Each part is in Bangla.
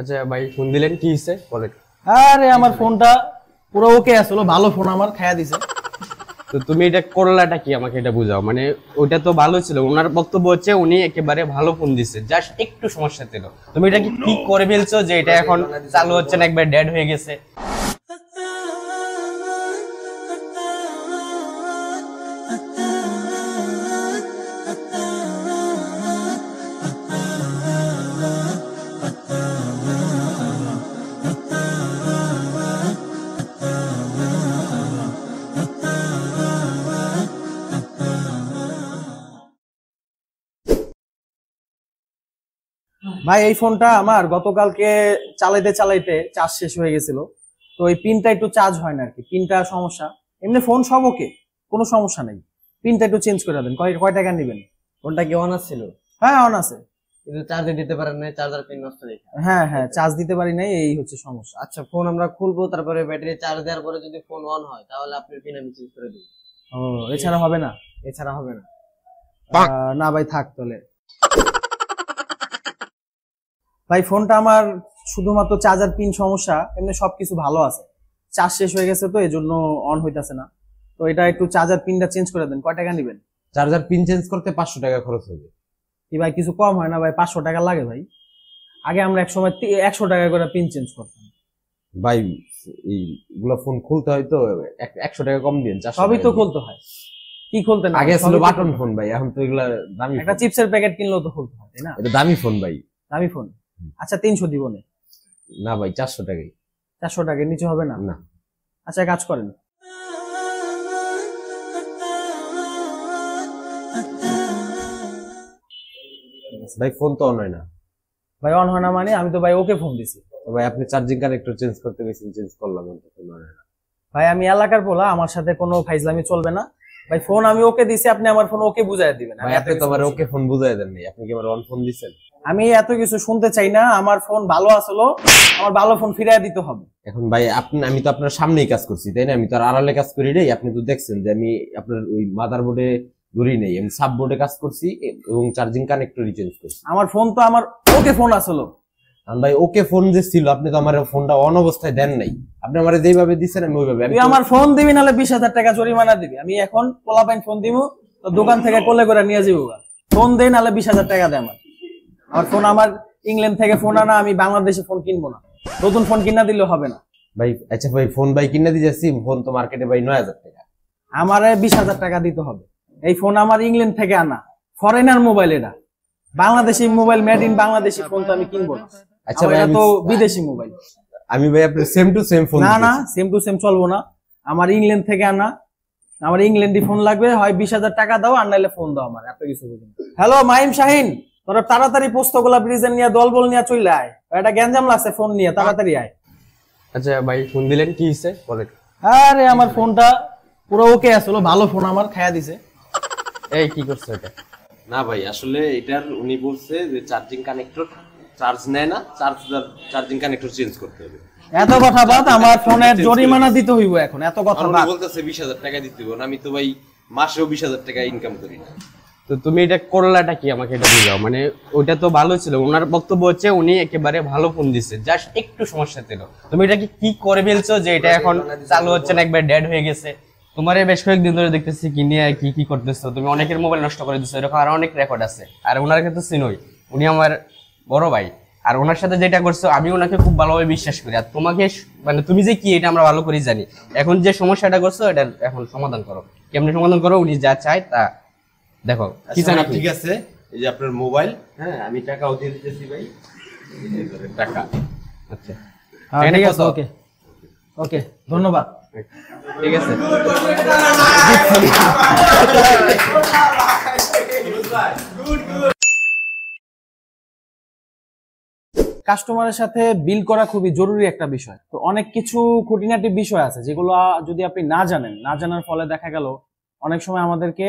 আচ্ছা ভাই ফোন দিলেন কি হইছে বলেন। আরে আমার ফোনটা পুরো ওকে আসলো, ভালো ফোন আমার খায়া দিছে। তো তুমি এটা করলাটা কি আমাকে এটা বুঝাও, মানে ওটা তো ভালো ছিল, ওনার বক্তব্য হচ্ছে উনি একেবারে ভালো ফোন দিচ্ছে, জাস্ট একটু সমস্যা ছিল। তুমি এটা কি ঠিক করে ফেলছো যে এটা এখন চালু হচ্ছে না, একবার ডেড হয়ে গেছে? ভাই এই ফোনটা আমার গতকালকে চালাইতে চালাইতে চার্জ শেষ হয়ে গেছিল, তো এই পিনটা একটু চার্জ হয় না আর কি, পিনটা সমস্যা। এমনি ফোন সব ওকে, কোনো সমস্যা নেই, পিনটা একটু চেঞ্জ করে দেন। কয় টাকা নেবেন? ফোনটা কি অন ছিল? হ্যাঁ অন আছে, কিন্তু চার্জে দিতে পারেন না, চার্জার পিন নষ্ট দেখে। হ্যাঁ হ্যাঁ চার্জ দিতে পারি নাই, এই হচ্ছে সমস্যা। আচ্ছা ফোন আমরা খুলবো, তারপরে ব্যাটারি চার্জ দেওয়ার পরে যদি ফোন অন হয় তাহলে আপনার পিন আমি চেঞ্জ করে দেবো। ও এছাড়া হবে না? এছাড়া হবে না। না ভাই থাক তাহলে। ভাই ফোনটা আমার শুধুমাত্র চার্জার পিন সমস্যা, এমনি সবকিছু ভালো আছে, চার্জ শেষ হয়ে গেছে তো এই জন্য অন হইতাছে না। তো এটা একটু চার্জার পিনটা চেঞ্জ করে দেন। কয় টাকা নেবেন? চার্জার পিন চেঞ্জ করতে 500 টাকা খরচ হবে। কি ভাই কিছু কম হয় না ভাই? 500 টাকা লাগে ভাই? আগে আমরা এক সময় 100 টাকা করে পিন চেঞ্জ করতাম ভাই এইগুলা ফোন খুলতে হয় তো 100 টাকা কম দিন। সবই তো খুলতে হয়, কি খুলতে না? আগে ছিল বাটন ফোন ভাই, এখন তো এগুলা দামি। একটা চিপসের প্যাকেট কিনলেও তো খুলতে হয় তাই না? এটা দামি ফোন ভাই। দামি ফোন? আচ্ছা 300 দিব না ভাই 400 টাকাই। 400 টাকার নিচে হবে না? না। আচ্ছা কাজ করেন, ভাই ফোন তো অন হয় না। ভাই অন হয় না মানে? আমি তো ভাই ওকে ফোন দিছি। তো ভাই আপনি চার্জিং কানেক্টর চেঞ্জ করতে গেছেন, চেঞ্জ করলাম, তো ফোন অন হয় না। ভাই আমি এলাকার পোলা, আমার সাথে কোনো ফাইজলামি চলবে না। ভাই ফোন আমি ওকে দিছি, আপনি আমার ফোন ওকে বুঝাই দিবেন। ভাই আপনি তো আমার ওকে ফোন বুঝাই দেন নাই, আপনি কি আমার অন ফোন দিছেন? আমি এত কিছু শুনতে চাই না, আমার ফোন ভালো আসলো, আমার ভালো ফোন ফিরিয়ে দিতে হবে। এখন ভাই আমি তো আপনার সামনেই কাজ করছি তাই না, আমি তো আর আড়ালে কাজ করি নাই। আপনি তো দেখছেন যে আমি আপনার ওই মাদার বোর্ডে ধরি নাই, আমি সাব বোর্ডে কাজ করছি এবং চার্জিং কানেক্টরই চেঞ্জ করছি। আমার ফোন তো আমার ওকে ফোন আসলো। কারণ ভাই ওকে ফোন যে ছিল, আপনি তো আমার ফোনটা অন অবস্থায় দেন নাই, আপনি আমার যেভাবে দিচ্ছেন আমি ওইভাবে। তুই আমার ফোন দিবি নাহলে 20,000 টাকা জরিমানা দিবি। আমি এখন পোলাপাইন ফোন দিব, তো দোকান থেকে কোলে করে নিয়ে যাবো। ফোন দেই নাহলে 20,000 টাকা দে আমার। আমার ফোন আমার ইংল্যান্ড থেকে ফোন আনা, আমি বাংলাদেশে ফোন কিনবো না, নতুন ফোন কিনা দিলে হবে না ভাই। আচ্ছা ভাই ফোন ভাই কিনে দিয়েছি, ফোন তো মার্কেটে ভাই 9,000 টাকা। আমারে 20,000 টাকা দিতে হবে। এই ফোন আমার ইংল্যান্ড থেকে আনা, ফরেনার মোবাইল, এটা Bangladeshi mobile, made in Bangladeshi phone তো আমি কিনবো না। আচ্ছা ভাই তো বিদেশি মোবাইল। আমি ভাই আপনার সেম টু সেম ফোন না না সেম টু সেম চলবো না, আমার ইংল্যান্ড থেকে আনা, আমার ইংল্যান্ডি ফোন লাগবে, হয় 20,000 টাকা দাও আর নাইলে ফোন দাও আমার, এত কিছু বুঝুন। হ্যালো মাহিম শাহিন, তোরা তাড়াতাড়ি পোস্তগোলা ব্রিজের নিয়ে দলবল নিয়ে চলে আয়, এটা গ্যাঞ্জাম লাগছে, ফোন নিয়ে তাড়াতাড়ি আয়। আচ্ছা ভাই ফোন দিলেন কি হইছে বলেন। আরে আমার ফোনটা পুরো ওকে আসলো, ভালো ফোন আমার খায়া দিছে। এই কি করছো এটা? না ভাই আসলে এটার উনি বলছে যে চার্জিং কানেক্টর চার্জ নেয় না, চার্জিং কানেক্টর চেঞ্জ করতে হবে। এত কথা বাদ, আমার ফোনের জরিমানা দিতে হইব এখন, এত কথা বাদ। বলতেছে 20,000 টাকা দিতে হবে, আমি তো ভাই মাসেও 20,000 টাকা ইনকাম করি না। তো তুমি এটা করলাটা কি আমাকে এটা বুঝাও, মানে ওটা তো ভালো ছিল, ওনার বক্তব্য হচ্ছে উনি একেবারে ভালো ফোন দিচ্ছে, জাস্ট একটু সমস্যা ছিল। তুমি এটা কি করে ফেলছো যে এটা এখন চালু হচ্ছে না, একবার ডেড হয়ে গেছে? তোমার বেশ কয়েকদিন ধরে দেখতেছি কি নিয়ে কি করতেছো, তুমি অনেকের মোবাইল নষ্ট করে দিচ্ছ, এরকম আরো অনেক রেকর্ড আছে। আর ওনার ক্ষেত্রে চিনোই, উনি আমার বড় ভাই, আর ওনার সাথে যেটা করছো আমি ওনাকে খুব ভালোভাবে বিশ্বাস করি। আর তোমাকে মানে তুমি যে কি এটা আমরা ভালো করে জানি। এখন যে সমস্যাটা করছো এটা এখন সমাধান করো, কেমনে সমাধান করো, উনি যা চায় তা দেখো। কি চান আপনি? ঠিক আছে, এই যে আপনার মোবাইল, হ্যাঁ আমি টাকাও দিয়ে দিতেছি ভাই, টাকা। আচ্ছা ঠিক আছে, ওকে ওকে ধন্যবাদ। ঠিক আছে। কাস্টমারের সাথে বিল করা খুবই জরুরি একটা বিষয়। তো অনেক কিছু খুঁটিনাটি বিষয় আছে যেগুলো যদি আপনি না জানার ফলে দেখা গেল অনেক সময় আমাদেরকে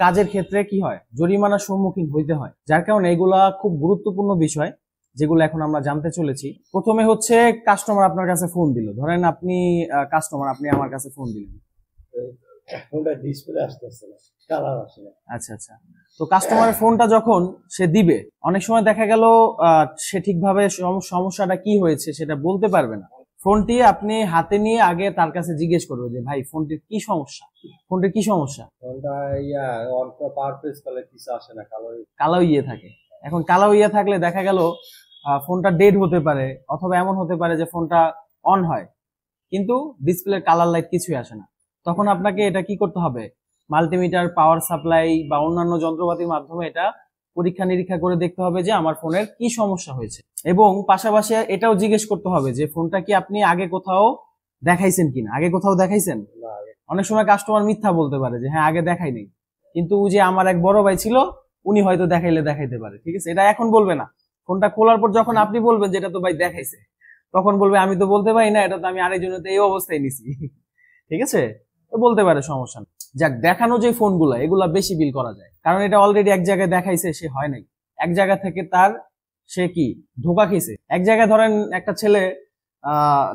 কাজের ক্ষেত্রে কি হয়, জরিমানার সম্মুখীন হইতে হয়। যার কারণে এগুলা খুব গুরুত্বপূর্ণ বিষয় যেগুলো এখন আমরা জানতে চলেছি। প্রথমে হচ্ছে কাস্টমার আপনার কাছে ফোন দিল, ধরেন আপনি কাস্টমার, আপনি আমার কাছে ফোন দিলেন, ফোনটা ডিসপ্লে আসতেছে না। কালার আসে না। আচ্ছা আচ্ছা। তো কাস্টমারের ফোনটা যখন সে দিবে, অনেক সময় দেখা গেল সে ঠিকভাবে সমস্যাটা কি হয়েছে সেটা বলতে পারবে না। ফোনটি আপনি হাতে নিয়ে আগে তার কাছে জিজ্ঞেস করবে যে ভাই ফোনটির কি সমস্যা, ফোনটির কি সমস্যা। ফোনটা পাওয়ার প্রেস করলে কিছু আসে না, কালো ইয়ে থাকে। এখন কালো ইয়ে থাকলে দেখা গেল ফোনটা ডেড হতে পারে, অথবা এমন হতে পারে যে ফোনটা অন হয় কিন্তু ডিসপ্লের কালার লাইট কিছুই আসে না। তখন আপনাকে এটা কি করতে হবে, মাল্টিমিটার, পাওয়ার সাপ্লাই বা অন্যান্য যন্ত্রপাতির মাধ্যমে এটা পরীক্ষা নিরীক্ষা করে দেখতে হবে যে আমার ফোনের কি সমস্যা হয়েছে। এবং পাশাপাশি এটাও জিজ্ঞেস করতে হবে যে ফোনটা কি আপনি আগে কোথাও দেখাইছেন কিনা। আগে কোথাও দেখাইছেন? অনেক সময় কাস্টমার মিথ্যা বলতে পারে যে হ্যাঁ আগে দেখাই নেই, কিন্তু যে আমার এক বড় ভাই ছিল উনি হয়তো দেখাইলে দেখাইতে পারে। ঠিক আছে, এটা এখন বলবে না। ফোনটা খোলার পর যখন আপনি বলবেন যেটা তো ভাই দেখাইছে, তখন বলবে আমি তো বলতে পারি না, এটা তো আমি আরেকজনের এই অবস্থায় নিছি। ঠিক আছে, তো বলতে পারে, সমস্যা নেই। যাক, দেখানো যে ফোনগুলা এগুলা বেশি বিল করা যায়, কারণ এটা অলরেডি এক জায়গায় দেখাইছে, সে হয় নাই। এক জায়গা থেকে সে কি ধোকা খেয়েছে। এক জায়গায় ধরেন একটা ছেলে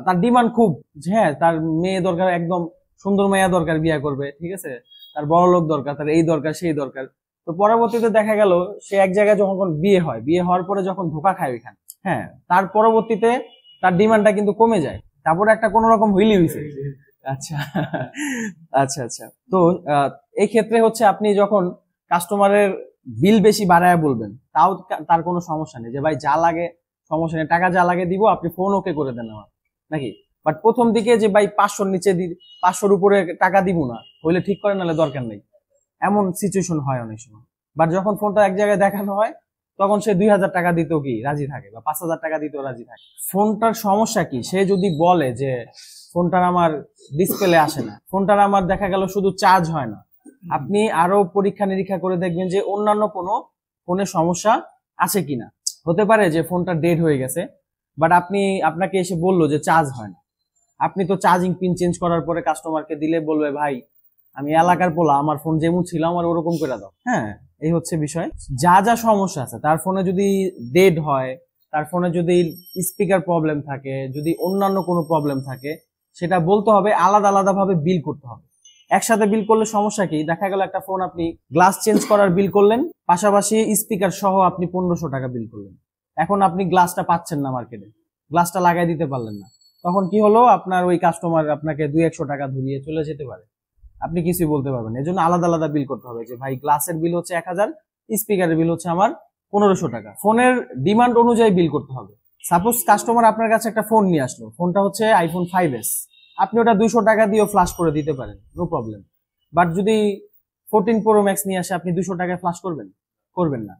তার ডিমান্ড খুব, হ্যাঁ তার মেয়ে দরকার, একদম সুন্দর মেয়ে দরকার, বিয়ে করবে, ঠিক আছে, তার বড় লোক দরকার, তার এই দরকার সেই দরকার। তো পরবর্তীতে দেখা গেল সে এক জায়গায় যখন বিয়ে হওয়ার পরে যখন ধোকা খায় ওইখানে, হ্যাঁ তার পরবর্তীতে তার ডিমান্ডটা কিন্তু কমে যায়। তারপরে একটা কোন রকম হইলি হয়েছে। আচ্ছা আচ্ছা আচ্ছা। তো এই ক্ষেত্রে হচ্ছে আপনি যখন কাস্টমারের বিল বেশি বাড়ায় বলবেন, তাও তার কোনো সমস্যা নেই, যে ভাই যা লাগে সমস্যা নেই, টাকা যা লাগে দিব, আপনি ফোন ওকে করে দেন আমার, নাকি। বাট প্রথম দিকে যে ভাই 500-র নিচে 500-র উপরে টাকা দিব না, হইলে ঠিক করে, নাহলে দরকার নেই, এমন সিচুয়েশন হয় অনেক সময়। বাট যখন ফোনটা এক জায়গায় দেখানো হয় তখন সে 2000 টাকা দিতেও কি রাজি থাকে, বা 5000 টাকা দিতেও রাজি থাকে। ফোনটার সমস্যা কি, সে যদি বলে যে ফোনটার আমার ডিসপ্লে আসে না, ফোনটার আমার দেখা গেল শুধু চার্জ হয় না, আপনি আরো পরীক্ষা নিরীক্ষা করে দেখবেন যে অন্যান্য কোনো ফোনের সমস্যা আছে কিনা। হতে পারে যে ফোনটা ডেড হয়ে গেছে, বাট আপনাকে এসে বললো যে চার্জ হয় না, আপনি তো চার্জিং পিন চেঞ্জ করার পরে কাস্টমারকে দিলে বলবে ভাই আমি এলাকার পোলা, আমার ফোন যেমন ছিল আমার ওরকম করে দাও। হ্যাঁ, এই হচ্ছে বিষয়। যা যা সমস্যা আছে, তার ফোনে যদি ডেড হয়, তার ফোনে যদি স্পিকার প্রবলেম থাকে, যদি অন্যান্য কোনো প্রবলেম থাকে, সেটা বলতে হবে, আলাদা আলাদা ভাবে বিল করতে হবে। একসাথে বিল করলে সমস্যা কি, দেখা গেল একটা ফোন আপনি গ্লাস চেঞ্জ করার বিল করলেন, পাশাপাশি স্পিকার সহ আপনি 1500 টাকা বিল করলেন। এখন আপনি গ্লাসটা পাচ্ছেন না মার্কেটে, গ্লাসটা লাগাই দিতে পারলেন না, তখন কি হলো, আপনার ওই কাস্টমার আপনাকে 200-100 টাকা ধরিয়ে চলে যেতে পারে, আপনি কিছুই বলতে পারবেন। এজন্য আলাদা আলাদা বিল করতে হবে, যে ভাই গ্লাসের বিল হচ্ছে 1000, স্পিকারের বিল হচ্ছে আমার 1500 টাকা। ফোনের ডিমান্ড অনুযায়ী বিল করতে হবে। সাপোজ কাস্টমার আপনার কাছে একটা ফোন নিয়ে আসলো, ফোনটা হচ্ছে iPhone 5s, আপনি ওটা 200 টাকা দিয়েও ফ্লাশ করে দিতে পারেন, নো প্রবলেম। বাট যদি 14 Pro Max নিয়ে আসে, আপনি 200 টাকায় ফ্লাশ করবেন না।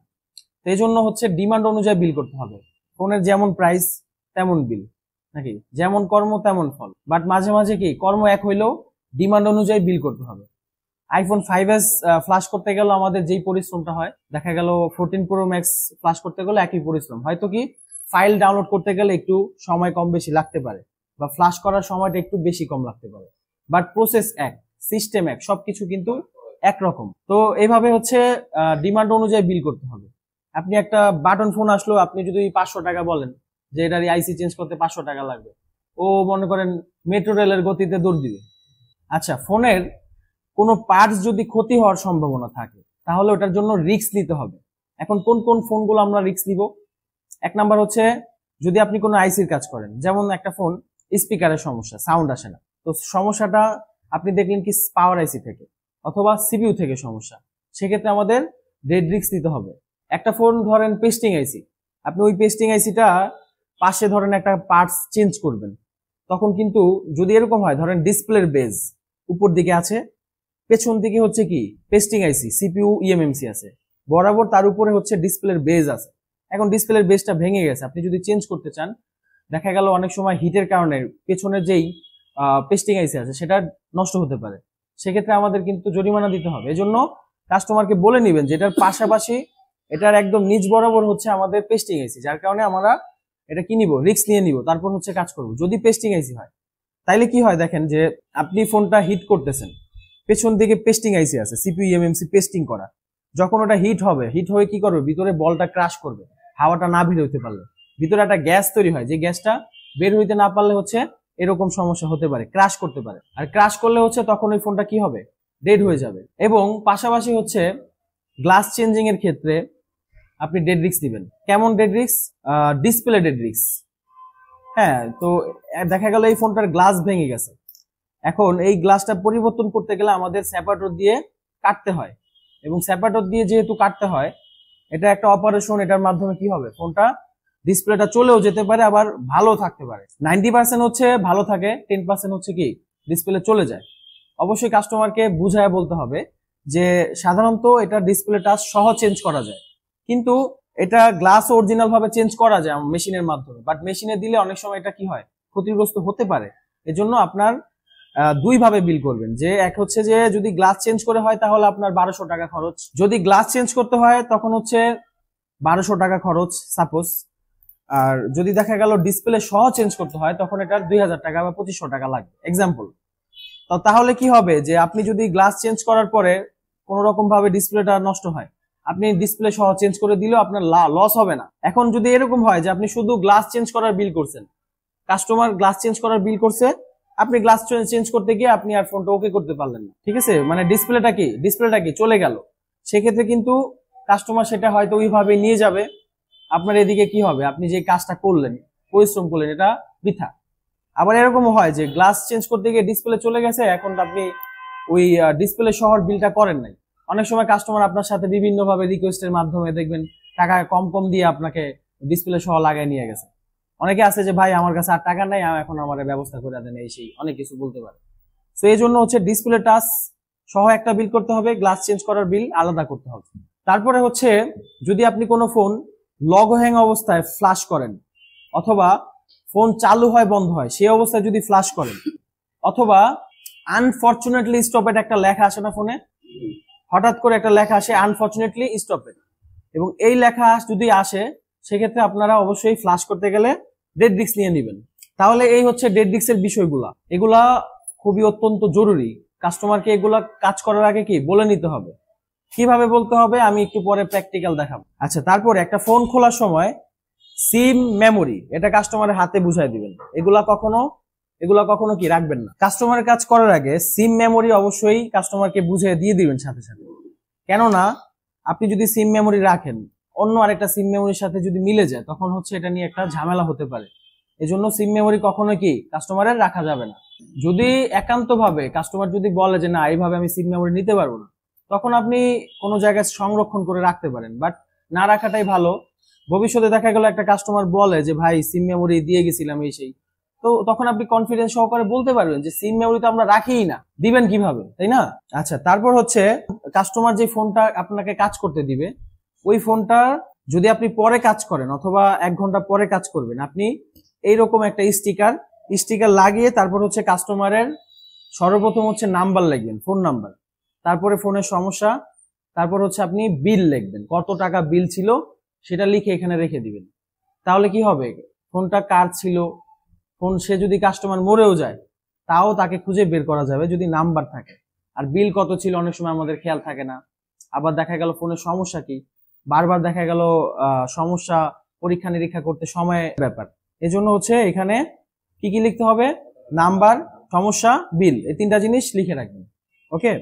তো এই জন্য হচ্ছে ডিমান্ড অনুযায়ী বিল করতে হবে। ফোনের যেমন প্রাইস তেমন বিল, নাকি, যেমন কর্ম তেমন ফল। বাট মাঝে মাঝে কি কর্ম এক হইলেও ডিমান্ড অনুযায়ী বিল করতে হবে। iPhone 5s ফ্লাশ করতে গেলে আমাদের যেই পরিশ্রমটা হয়, দেখা গেল 14 Pro Max ফ্লাশ করতে গেলে একই পরিশ্রম, হয়তো কি ফাইল ডাউনলোড করতে গেলে একটু সময় কম বেশি লাগতে পারে, বা ফ্লাশ করার সময়টা একটু বেশি কম লাগতে পারে, বাট প্রসেস এক, সিস্টেম এক, সবকিছু কিন্তু একরকম। তো এইভাবে হচ্ছে ডিমান্ড অনুযায়ী বিল করতে হবে। আপনি একটা বাটন ফোন আসলো, আপনি যদি 500 টাকা বলেন যে এটার আইসি চেঞ্জ করতে 500 টাকা লাগবে, ও মনে করেন মেট্রো রেলের গতিতে দৌড় দিবে। আচ্ছা, ফোনের কোনো পার্টস যদি ক্ষতি হওয়ার সম্ভাবনা থাকে, তাহলে ওটার জন্য রিস্ক নিতে হবে। এখন কোন কোন ফোনগুলো আমরা রিস্ক নিব? এক নাম্বার হচ্ছে, যদি আপনি কোনো আইসির কাজ করেন, যেমন একটা ফোন স্পিকারের সমস্যা, সাউন্ড আসে না, তো সমস্যাটা আপনি দেখলেন কি পাওয়ার আইসি থেকে অথবা সিপিইউ থেকে সমস্যা, সেক্ষেত্রে আমাদের রেড রিস্ক নিতে হবে। একটা ফোন ধরেন পেস্টিং আইসি, আপনি ওই পেস্টিং আইসিটা পাশে ধরেন একটা পার্টস চেঞ্জ করবেন, তখন কিন্তু যদি এরকম হয়, ধরেন ডিসপ্লের বেজ উপর দিকে আছে, পেছন দিকে হচ্ছে কি পেস্টিং আইসি সিপিইউ ইএমএমসি আছে, বরাবর তার উপরে হচ্ছে ডিসপ্লের বেজ আছে। এখন ডিসপ্লের বেজটা ভেঙে গেছে, আপনি যদি চেঞ্জ করতে চান, দেখা গেল অনেক সময় হিটের কারণে পেছনের যেই পেস্টিং আইসি আছে সেটা নষ্ট হতে পারে, সেক্ষেত্রে আমাদের কিন্তু জরিমানা দিতে হবে। এজন্য কাস্টমারকে বলে নিবেন যে এটার পাশাপাশি এটার একদম নিচ বরাবর হচ্ছে আমাদের পেস্টিং আইসি, যার কারণে আমরা এটা কি নিব, রিস্ক নিয়ে নিব, তারপর হচ্ছে কাজ করব। যদি পেস্টিং আইসি হয়, তাইলে কি হয় দেখেন, যে আপনি ফোনটা হিট করতেছেন, পেছন দিকে পেস্টিং আইসি আছে সিপিইউ ইএমএমসি পেস্টিং করা, যখন ওটা হিট হবে, হিট হয়ে কি করবে, ভিতরে বলটা ক্রাশ করবে, হাওয়াটা না বের হইতে পারলে ভিতরে একটা গ্যাস তৈরি হয়, যে গ্যাসটা বের হইতে না পারলে হচ্ছে এরকম সমস্যা হতে পারে, ক্রাশ করতে পারে। আর ক্রাশ করলে হচ্ছে তখন ওই ফোনটা কি হবে, ডেড হয়ে যাবে। এবং পাশাপাশি হচ্ছে গ্লাস চেঞ্জিং এর ক্ষেত্রে আপনি ডেড রিস্ক দিবেন। কেমন dead risk? Display dead risk. হ্যাঁ, তো দেখা গেল এই ফোনটার গ্লাস ভেঙে গেছে, এখন এই গ্লাসটা পরিবর্তন করতে গেলে আমাদের স্যাপারেটর দিয়ে কাটতে হয়, এবং স্যাপারেটর দিয়ে যেহেতু কাটতে হয়, এটা একটা অপারেশন। এটার মাধ্যমে কি হবে, ফোনটা ডিসপ্লেটা চলেও যেতে পারে, আবার ভালো থাকতে পারে। 90% হচ্ছে ভালো থাকে, 10% হচ্ছে কি ডিসপ্লে চলে যায়। অবশ্যই কাস্টমারকে বুঝায় বলতে হবে যে সাধারণত এটা ডিসপ্লেটা সহ চেঞ্জ করা যায়, কিন্তু এটা গ্লাস অরিজিনাল ভাবে চেঞ্জ করা যায় মেশিনের মাধ্যমে, বাট মেশিনে দিলে অনেক সময় এটা কি হয়, ক্ষতিগ্রস্ত হতে পারে। এজন্য আপনার দুই ভাবে বিল করবেন, যে এক হচ্ছে যে যদি গ্লাস চেঞ্জ করে হয় তাহলে আপনার 1200 টাকা খরচ, যদি গ্লাস চেঞ্জ করতে হয় তখন হচ্ছে 1200 টাকা খরচ সাপোজ। আর যদি দেখা গেল ডিসপ্লে সহ চেঞ্জ করতে হয় তখন এটার 2000 টাকা বা 2500 টাকা লাগবে এক্সাম্পল। তো তাহলে কি হবে যে আপনি যদি গ্লাস চেঞ্জ করার পরে কোন রকম ভাবে ডিসপ্লেটা নষ্ট হয়, আপনি ডিসপ্লে সহ চেঞ্জ করে দিলেও আপনার লস হবে না। এখন যদি এরকম হয় যে আপনি শুধু গ্লাস চেঞ্জ করার বিল করছেন, কাস্টমার গ্লাস চেঞ্জ করার বিল করছে, আপনি গ্লাস চেঞ্জ করতে গিয়ে আপনি আর ফোনটা ওকে করতে পারলেন না, ঠিক আছে, মানে ডিসপ্লেটা কি চলে গেল, সেক্ষেত্রে কিন্তু কাস্টমার সেটা হয়তো ওইভাবে নিয়ে যাবে। আপনার এদিকে কি হবে, আপনি যে কাজটা করলেন, পরিশ্রম করলেন, এটা বৃথা। আবার এরকমও হয় যে গ্লাস চেঞ্জ করতে গিয়ে ডিসপ্লে চলে গেছে, এখন আপনি ওই ডিসপ্লে সহ বিলটা করেন নাই। অনেক সময় কাস্টমার আপনার সাথে বিভিন্ন ভাবে রিকোয়েস্টের মাধ্যমে দেখবেন টাকা কম দিয়ে আপনাকে ডিসপ্লে সহ লাগাই নিয়ে গেছে। অনেকে আছে যে ভাই আমার কাছে আর টাকা নাই, এখন আমার ব্যবস্থা করে দেন, এই সেই অনেক কিছু বলতে পারে। তো এই জন্য হচ্ছে ডিসপ্লে টাচ সহ একটা বিল করতে হবে, গ্লাস চেঞ্জ করার বিল আলাদা করতে হবে। তারপরে হচ্ছে যদি আপনি কোনো ফোন লগ হ্যাং অবস্থায় ফ্লাশ করেন, অথবা ফোন চালু হয় বন্ধ হয় সেই অবস্থায় যদি ফ্লাশ করেন, অথবা আনফরচুনেটলি স্টপেড একটা লেখা আসে না ফোনে, হঠাৎ করে একটা লেখা আসে আনফরচুনেটলি স্টপেড, এবং এই লেখা যদি আসে সেক্ষেত্রে আপনারা অবশ্যই ফ্লাশ করতে গেলে ডেড রিস্ক নিয়ে নেবেন। তাহলে এই হচ্ছে ডেড রিস্কের বিষয়গুলা, এগুলা খুবই অত্যন্ত জরুরি। কাস্টমারকে এগুলা কাজ করার আগে কি বলে নিতে হবে। কিভাবে বলতে হবে আমি একটু পরে প্র্যাকটিক্যাল দেখাবো। আচ্ছা, তারপরে একটা ফোন খোলার সময় সিম মেমোরি এটা কাস্টমারের হাতে বুঝাই দিবেন, এগুলা কখনো কি রাখবেন না। কাস্টমারের কাজ করার আগে সিম মেমোরি অবশ্যই কাস্টমারকে বুঝিয়ে দিয়ে দিবেন সাথে সাথে। কেননা আপনি যদি সিম মেমোরি রাখেন, অন্য আরেকটা সিম মেমোরির সাথে যদি মিলে যায়, তখন হচ্ছে এটা নিয়ে একটা ঝামেলা হতে পারে। এজন্য সিম মেমোরি কখনো কি কাস্টমারের রাখা যাবে না। যদি একান্ত ভাবে কাস্টমার যদি বলে যে না এইভাবে আমি সিম মেমোরি নিতে পারবো না, তখন আপনি কোনো জায়গায় সংরক্ষণ করে রাখতে পারেন, বাট না রাখাটাই ভালো। ভবিষ্যতে দেখা গেল একটা কাস্টমার বলে যে ভাই সিম মেমোরি দিয়ে গেছিলাম এই সেই, তো তখন আপনি কনফিডেন্স সহকারে বলতে পারবেন যে সিম মেমোরি তো আমরা রাখিই না, দিবেন কিভাবে, তাই না? আচ্ছা, তারপর হচ্ছে কাস্টমার যে ফোনটা আপনাকে কাজ করতে দিবে, ওই ফোনটা যদি আপনি পরে কাজ করেন অথবা 1 ঘন্টা পরে কাজ করবেন, আপনি এইরকম একটা স্টিকার লাগিয়ে তারপর হচ্ছে কাস্টমারের সর্বপ্রথম হচ্ছে নাম্বার লিখবেন, ফোন নাম্বার, তারপরে ফোনের সমস্যা, তারপর হচ্ছে আপনি বিল লিখবেন, কত টাকা বিল ছিল সেটা লিখে এখানে রেখে দিবেন। তাহলে কি হবে, ফোনটা কার ছিল, ফোন সে যদি কাস্টমার মরেও যায় তাও তাকে খুঁজে বের করা যাবে যদি নাম্বার থাকে। আর বিল কত ছিল অনেক সময় আমাদের খেয়াল থাকে না, আবার দেখা গেল ফোনের সমস্যা কি, বারবার দেখা গেল সমস্যা পরীক্ষা নিরীক্ষা করতে সময় ব্যাপার। এজন্য হচ্ছে এখানে কি কি লিখতে হবে, নাম্বার, সমস্যা, বিল, এই 3টা জিনিস লিখে রাখবেন। ওকে।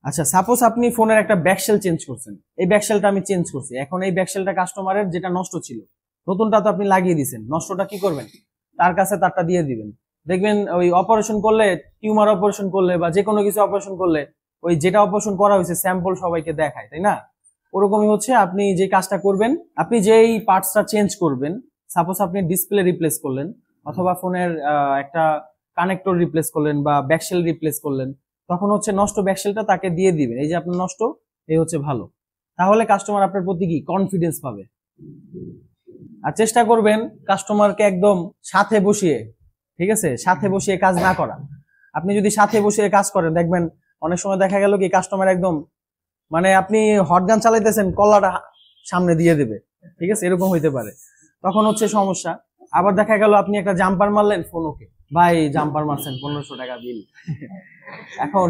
আচ্ছা, সাপোজ আপনি ফোনের একটা ব্যাকশেল চেঞ্জ করছেন, এই ব্যাকশেলটা আমি চেঞ্জ করছি, এখন এই ব্যাকশেলটা কাস্টমারের যেটা নষ্ট ছিল, নতুনটা তো আপনি লাগিয়ে দিয়েছেন, নষ্টটা কি করবেন, তার কাছে তারটা দিয়ে দিবেন। দেখবেন ওই অপারেশন করলে, টিউমার অপারেশন করলে বা যে কোনো কিছু অপারেশন করলে ওই যেটা অপারেশন করা হয়েছে স্যাম্পল সবাইকে দেখায়, তাই না? ওরকমই হচ্ছে আপনি যে কাজটা করবেন, আপনি যেই পার্টসটা চেঞ্জ করবেন, সাপোজ আপনি ডিসপ্লে রিপ্লেস করলেন অথবা ফোনের একটা কানেক্টর রিপ্লেস করলেন বা ব্যাকশেল রিপ্লেস করলেন, তখন হচ্ছে নষ্ট ব্যাকশেলটা তাকে দিয়ে দিবেন, এই যে আপনার নষ্ট, এই হচ্ছে ভালো। তাহলে কাস্টমার আপনার প্রতি কি কনফিডেন্স পাবে। আর চেষ্টা করবেন কাস্টমারকে একদম সাথে বসিয়ে, ঠিক আছে, সাথে বসিয়ে কাজ না করা। আপনি যদি সাথে বসিয়ে কাজ করেন, দেখবেন অনেক সময় দেখা গেল কি কাস্টমার একদম মানে আপনি হটগান চালাইতেছেন, কলাটা সামনে দিয়ে দেবে, ঠিক আছে, এরকম হইতে পারে, তখন হচ্ছে সমস্যা। আবার দেখা গেল আপনি একটা জাম্পার মারলেন, ফোন ওকে, ভাই জাম্পার মারছেন 1500 টাকা বিল। এখন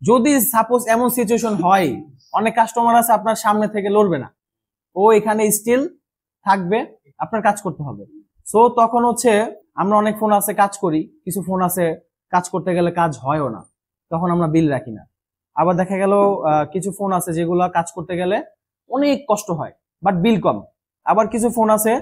যদি সাপোজ এমন সিচুয়েশন হয়, অনেক কাস্টমার আছে আপনার সামনে থেকে লড়বে না, ও এখানে স্টিল থাকবে, আপনার কাজ করতে হবে। সো তখন হচ্ছে আমরা অনেক ফোন আছে কাজ করি, কিছু ফোন আছে কাজ করতে গেলে কাজ হয়ও না, তখন আমরা বিল রাখি না। আবার দেখা গেল কিছু ফোন আছে যেগুলো কাজ করতে গেলে অনেক কষ্ট হয় বাট বিল কম। আবার কিছু ফোন আছে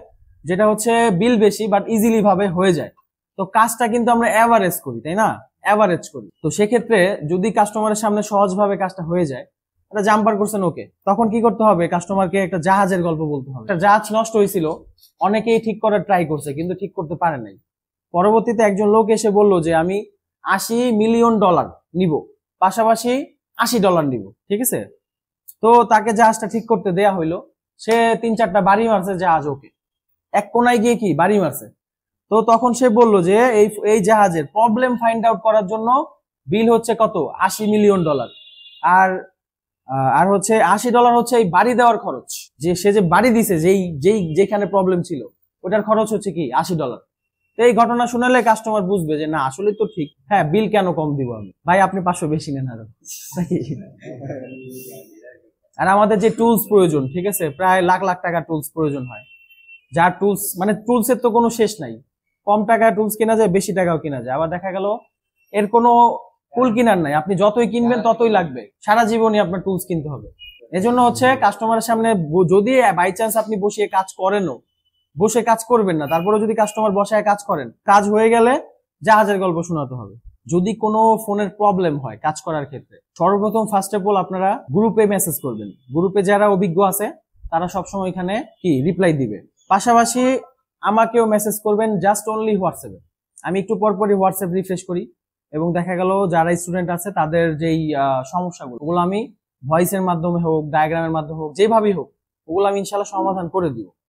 যেটা হচ্ছে বিল বেশি বাট ইজিলি ভাবে হয়ে যায়। তো কাজটা কিন্তু আমরা অ্যাভারেজ করি, তাই না? অ্যাভারেজ করি। তো সেক্ষেত্রে যদি কাস্টমারের সামনে সহজভাবে কাজটা হয়ে যায়, একটা জাম্পার করছেন ওকে, তখন কি করতে হবে? কাস্টমারকে একটা জাহাজের গল্প বলতে হবে। একটা জাহাজ নষ্ট হয়েছিল, অনেকেই ঠিক করার ট্রাই করছে কিন্তু ঠিক করতে পারে নাই। পরবর্তীতে একজন লোক এসে বলল যে আমি $80 মিলিয়ন নিব, পাশাপাশি $80 নিব, ঠিক আছে? তো তাকে জাহাজটা ঠিক করতে দেয়া হইলো। সে 3-4টা বাড়ি মারছে জাহাজ, ওকে, এক কোনায় গিয়ে কি বাড়ি মারছে। তো তখন সে বলল যে এই জাহাজের প্রবলেম ফাইন্ড আউট করার জন্য বিল হচ্ছে কত? $80 মিলিয়ন। আর আর হচ্ছে $80 হচ্ছে এই বাড়ি দেওয়ার খরচ, যে সে যে বাড়ি দিছে যেখানে প্রবলেম ছিল ওটার খরচ হচ্ছে কি $80। তো এই ঘটনা শুনালে কাস্টমার বুঝবে যে না আসলে তো ঠিক, হ্যাঁ বিল কেন কম দিব আমি, ভাই আপনি 500 বেশি নেন আরো। আর আমাদের যে টুলস প্রয়োজন, ঠিক আছে, প্রায় লাখ লাখ টাকা টুলস প্রয়োজন হয়। যার টুলস মানে টুলসের তো কোনো শেষ নাই, কম টাকায় টুলস কেনা যায়, বেশি টাকাও কেনা যায়। আবার দেখা গেল এর কোনো কুল কিনার নাই, আপনি যতই কিনবেন ততই লাগবে, সারা জীবনই আপনার টুলস কিনতে হবে। এজন্য হচ্ছে কাস্টমারের সামনে যদি বাই চান্স আপনি বসিয়ে কাজ করেনও, বসে কাজ করবেন না, তারপরে যদি কাস্টমার বসায় কাজ করেন, কাজ হয়ে গেলে জাহাজের গল্প শোনাতে হবে। যদি কোনো ফোনের প্রবলেম হয় কাজ করার ক্ষেত্রে, সর্বপ্রথম ফার্স্ট অফ অল আপনারা গ্রুপে মেসেজ করবেন। গ্রুপে যারা অভিজ্ঞ আছে তারা সবসময় এখানে কি রিপ্লাই দিবে। পাশাপাশি আমাকেও মেসেজ করবেন, জাস্ট অনলি হোয়াটসঅ্যাপে। আমি একটু পরপরই হোয়াটসঅ্যাপ রিফ্রেশ করি এবং দেখা গেল যারা স্টুডেন্ট আছে তাদের যেই সমস্যাগুলো, ওগুলো আমি ভয়েসের মাধ্যমে হোক, ডায়াগ্রামের মাধ্যমে হোক, যেভাবেই হোক, ওগুলো আমি ইনশাল্লাহ সমাধান করে দিব।